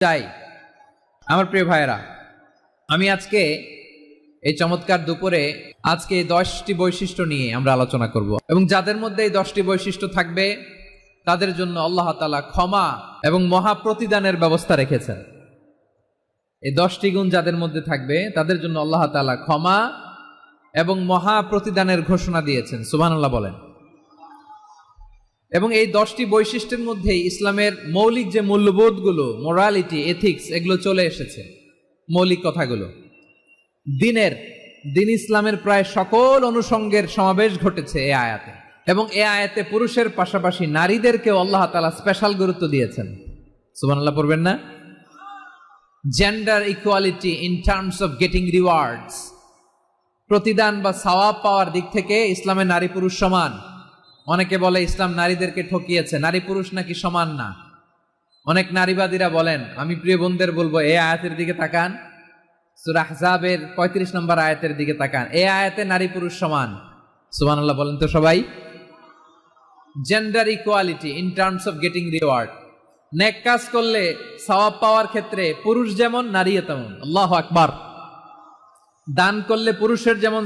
চাই। আমার প্রিয় ভাইয়েরা, আমি আজকে এই চমৎকার দুপুরে আজকে এই 10টি বৈশিষ্ট্য নিয়ে আমরা আলোচনা করব এবং যাদের মধ্যে এই 10টি বৈশিষ্ট্য থাকবে তাদের জন্য আল্লাহ তাআলা ক্ষমা এবং মহা প্রতিদানের ব্যবস্থা রেখেছেন। এই 10টি গুণ যাদের মধ্যে থাকবে তাদের জন্য আল্লাহ তাআলা ক্ষমা এবং মহা প্রতিদানের ঘোষণা দিয়েছেন। সুবহানাল্লাহ বলেন। এবং এই 10টি বৈশিষ্ট্যের মধ্যে ইসলামের মৌলিক যে মূল্যবোধগুলো, মোরালিটি, এথিক্স, এগুলো চলে এসেছে। মৌলিক কথাগুলো দিন ইসলামের প্রায় সকল অনুষঙ্গের সমাবেশ ঘটেছে এই আয়াতে। এবং এই আয়াতে পুরুষের পাশাপাশি নারীদেরকেও আল্লাহ তাআলা স্পেশাল গুরুত্ব দিয়েছেন। সুবহানাল্লাহ পড়বেন না? Gender equality in terms of getting rewards, প্রতিদান বা সওয়াব পাওয়ার দিক থেকে ইসলামে নারী পুরুষ সমান। অনেকে বলে ইসলাম নারীদেরকে ঠকিয়েছে, নারী পুরুষ নাকি সমান না। অনেক নারীবাদীরা বলেন, আমি প্রিয় বোনদের বলবো এই আয়াতের দিকে তাকান, সূরা আহজাবের 35 নম্বর আয়াতের দিকে তাকান। এই আয়াতে নারী পুরুষ সমান। সুবহানাল্লাহ বলেন তো সবাই। Gender equality in terms of getting reward, নেক কাজ করলে সওয়াব পাওয়ার ক্ষেত্রে পুরুষ যেমন নারীও তেমন। আল্লাহু আকবার। দান করলে পুরুষের যেমন